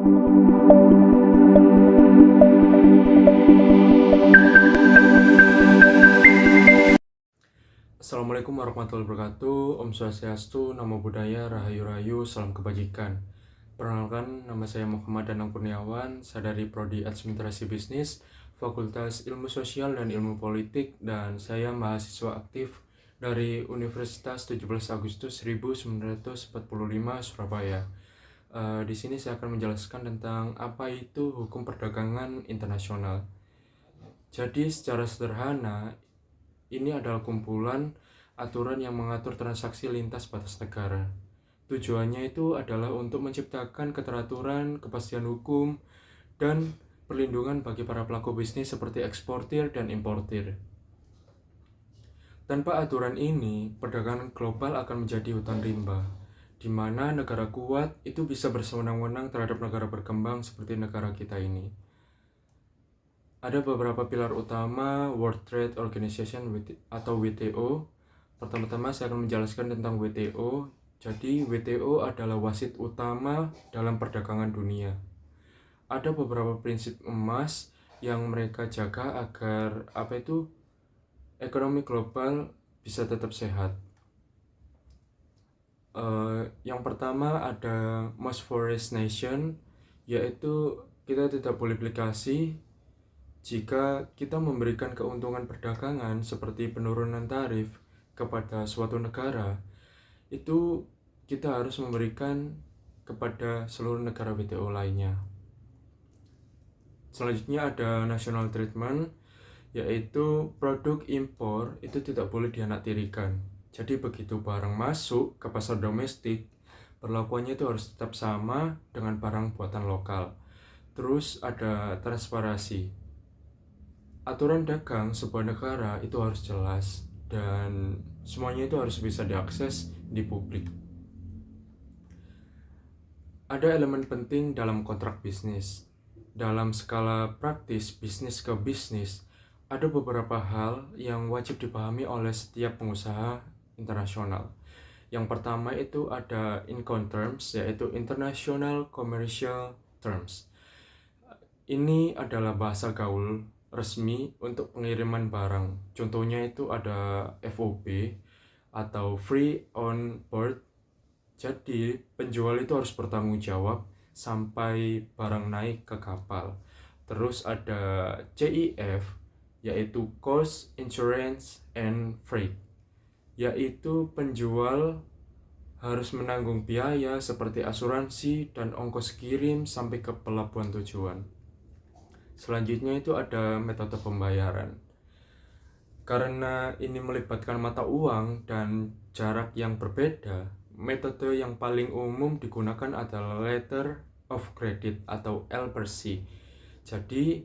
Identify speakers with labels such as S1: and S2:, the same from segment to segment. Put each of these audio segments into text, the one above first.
S1: Assalamualaikum warahmatullahi wabarakatuh. Om Swastiastu, Namo Buddhaya, Rahayu Rahayu, Salam Kebajikan. Perkenalkan, nama saya Muhammad Danang Kurniawan, saya dari Prodi Administrasi Bisnis, Fakultas Ilmu Sosial dan Ilmu Politik, dan saya mahasiswa aktif dari Universitas 17 Agustus 1945 Surabaya. Di sini saya akan menjelaskan tentang apa itu hukum perdagangan internasional. Jadi secara sederhana, ini adalah kumpulan aturan yang mengatur transaksi lintas batas negara. Tujuannya itu adalah untuk menciptakan keteraturan, kepastian hukum, dan perlindungan bagi para pelaku bisnis seperti eksportir dan importir. Tanpa aturan ini, perdagangan global akan menjadi hutan rimba, di mana negara kuat itu bisa bersewenang-wenang terhadap negara berkembang seperti negara kita ini. Ada beberapa pilar utama World Trade Organization atau WTO. Pertama-tama saya akan menjelaskan tentang WTO. Jadi WTO adalah wasit utama dalam perdagangan dunia. Ada beberapa prinsip emas yang mereka jaga agar ekonomi global bisa tetap sehat. Yang pertama ada Most Favored Nation, yaitu kita tidak boleh beli kasih. Jika kita memberikan keuntungan perdagangan seperti penurunan tarif kepada suatu negara, itu kita harus memberikan kepada seluruh negara WTO lainnya. Selanjutnya ada national treatment, yaitu produk impor itu tidak boleh dianaktirikan. Jadi begitu barang masuk ke pasar domestik, perlakuannya itu harus tetap sama dengan barang buatan lokal. Terus ada transparansi. Aturan dagang sebuah negara itu harus jelas dan semuanya itu harus bisa diakses di publik. Ada elemen penting dalam kontrak bisnis. Dalam skala praktis bisnis ke bisnis, ada beberapa hal yang wajib dipahami oleh setiap pengusaha internasional. Yang pertama itu ada Incoterms, yaitu International Commercial Terms. Ini adalah bahasa gaul resmi untuk pengiriman barang. Contohnya itu ada FOB atau Free on Board. Jadi penjual itu harus bertanggung jawab sampai barang naik ke kapal. Terus ada CIF, yaitu Cost, Insurance, and Freight, yaitu penjual harus menanggung biaya seperti asuransi dan ongkos kirim sampai ke pelabuhan tujuan. Selanjutnya itu ada metode pembayaran. Karena ini melibatkan mata uang dan jarak yang berbeda, metode yang paling umum digunakan adalah letter of credit atau L/C. Jadi,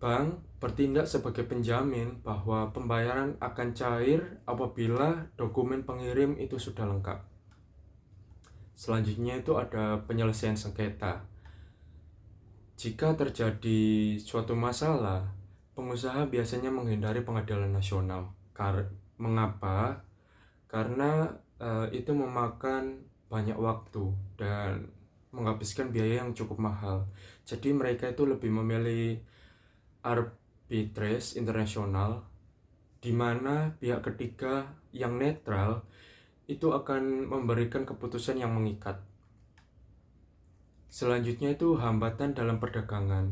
S1: bank bertindak sebagai penjamin bahwa pembayaran akan cair apabila dokumen pengirim itu sudah lengkap. Selanjutnya itu ada penyelesaian sengketa. Jika terjadi suatu masalah, pengusaha biasanya menghindari pengadilan nasional. Mengapa? Karena itu memakan banyak waktu dan menghabiskan biaya yang cukup mahal. Jadi mereka itu lebih memilih arbitrase internasional, di mana pihak ketiga yang netral itu akan memberikan keputusan yang mengikat. Selanjutnya itu hambatan dalam perdagangan.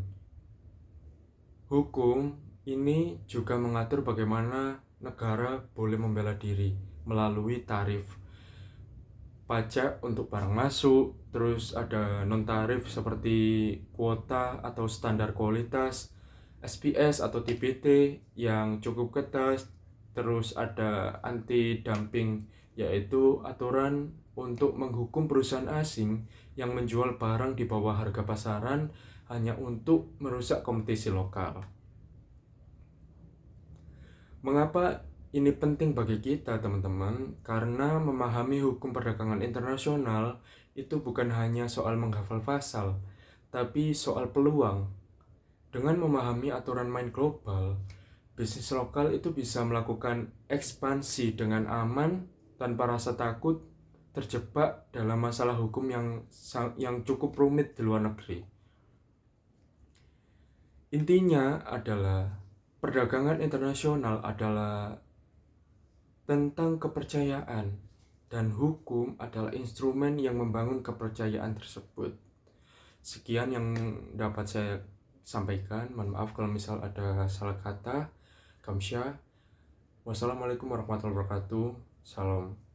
S1: Hukum ini juga mengatur bagaimana negara boleh membela diri melalui tarif, pajak untuk barang masuk, terus ada non-tarif seperti kuota atau standar kualitas, SPS atau TBT yang cukup ketat, terus ada anti-dumping, yaitu aturan untuk menghukum perusahaan asing yang menjual barang di bawah harga pasaran hanya untuk merusak kompetisi lokal. Mengapa ini penting bagi kita, teman-teman? Karena memahami hukum perdagangan internasional itu bukan hanya soal menghafal pasal, tapi soal peluang. Dengan memahami aturan main global, bisnis lokal itu bisa melakukan ekspansi dengan aman tanpa rasa takut terjebak dalam masalah hukum yang cukup rumit di luar negeri. Intinya adalah perdagangan internasional adalah tentang kepercayaan, dan hukum adalah instrumen yang membangun kepercayaan tersebut. Sekian yang dapat saya sampaikan. Mohon maaf kalau misal ada salah kata. Kamsya. Wassalamualaikum warahmatullahi wabarakatuh. Salam.